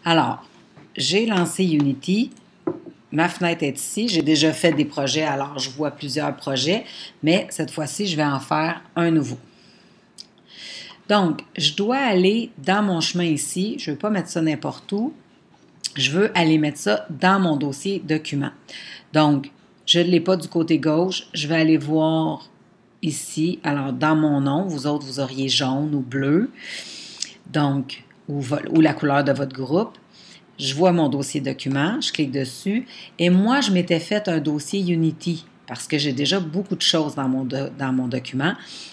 Alors, j'ai lancé Unity. Ma fenêtre est ici. J'ai déjà fait des projets, alors je vois plusieurs projets, mais cette fois-ci, je vais en faire un nouveau. Donc, je dois aller dans mon chemin ici. Je ne veux pas mettre ça n'importe où. Je veux aller mettre ça dans mon dossier document. Donc, je ne l'ai pas du côté gauche. Je vais aller voir ici. Alors, dans mon nom, vous autres, vous auriez jaune ou bleu. Donc, ou la couleur de votre groupe. Je vois mon dossier document, je clique dessus. Et moi, je m'étais fait un dossier Unity parce que j'ai déjà beaucoup de choses dans mon document.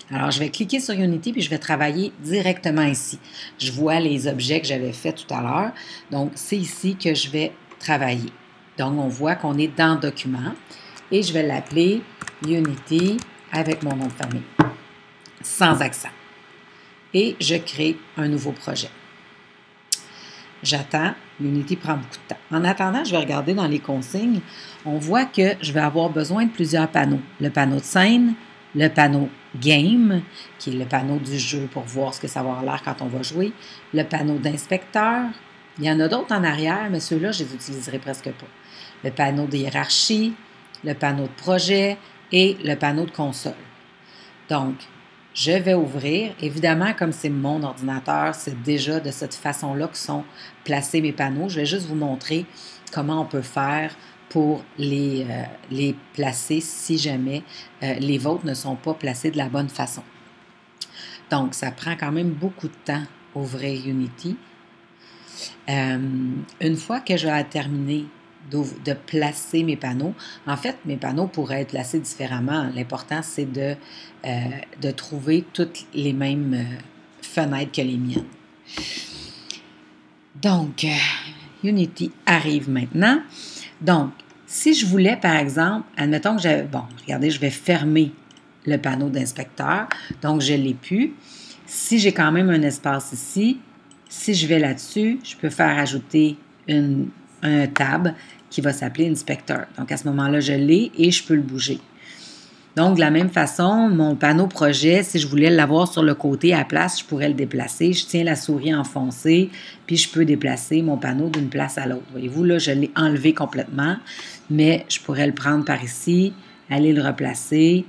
Alors, je vais cliquer sur Unity puis je vais travailler directement ici. Je vois les objets que j'avais fait tout à l'heure. Donc, c'est ici que je vais travailler. Donc, on voit qu'on est dans Document et je vais l'appeler Unity avec mon nom de famille, sans accent. Et je crée un nouveau projet. J'attends. Unity prend beaucoup de temps. En attendant, je vais regarder dans les consignes. On voit que je vais avoir besoin de plusieurs panneaux. Le panneau de scène, le panneau Game, qui est le panneau du jeu pour voir ce que ça va avoir l'air quand on va jouer, le panneau d'inspecteur. Il y en a d'autres en arrière, mais ceux-là, je les utiliserai presque pas. Le panneau de hiérarchie, le panneau de projet et le panneau de console. Donc, je vais ouvrir. Évidemment, comme c'est mon ordinateur, c'est déjà de cette façon-là que sont placés mes panneaux. Je vais juste vous montrer comment on peut faire pour les placer si jamais les vôtres ne sont pas placés de la bonne façon. Donc, ça prend quand même beaucoup de temps ouvrir Unity. Une fois que je vais terminer de placer mes panneaux. En fait, mes panneaux pourraient être placés différemment. L'important, c'est de trouver toutes les mêmes fenêtres que les miennes. Donc, Unity arrive maintenant. Donc, si je voulais, par exemple, admettons que j'avais... Bon, regardez, je vais fermer le panneau d'inspecteur. Donc, je ne l'ai plus. Si j'ai quand même un espace ici, si je vais là-dessus, je peux faire ajouter un tab qui va s'appeler Inspecteur. Donc, à ce moment-là, je l'ai et je peux le bouger. Donc, de la même façon, mon panneau projet, si je voulais l'avoir sur le côté à la place, je pourrais le déplacer. Je tiens la souris enfoncée, puis je peux déplacer mon panneau d'une place à l'autre. Voyez-vous, là, je l'ai enlevé complètement, mais je pourrais le prendre par ici, aller le replacer.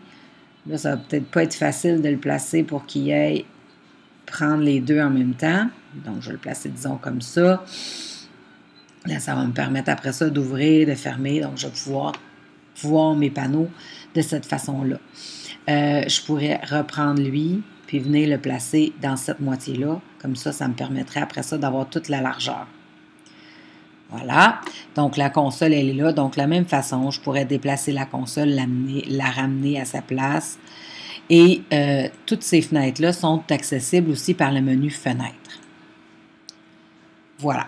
Là, ça va peut-être pas être facile de le placer pour qu'il y ait prendre les deux en même temps. Donc, je vais le placer, disons, comme ça. Là, ça va me permettre après ça d'ouvrir, de fermer. Donc, je vais pouvoir voir mes panneaux de cette façon-là. Je pourrais reprendre lui, puis venir le placer dans cette moitié-là. Comme ça, ça me permettrait après ça d'avoir toute la largeur. Voilà. Donc, la console, elle est là. Donc, de la même façon, je pourrais déplacer la console, la ramener à sa place. Et toutes ces fenêtres-là sont accessibles aussi par le menu Fenêtres. Voilà.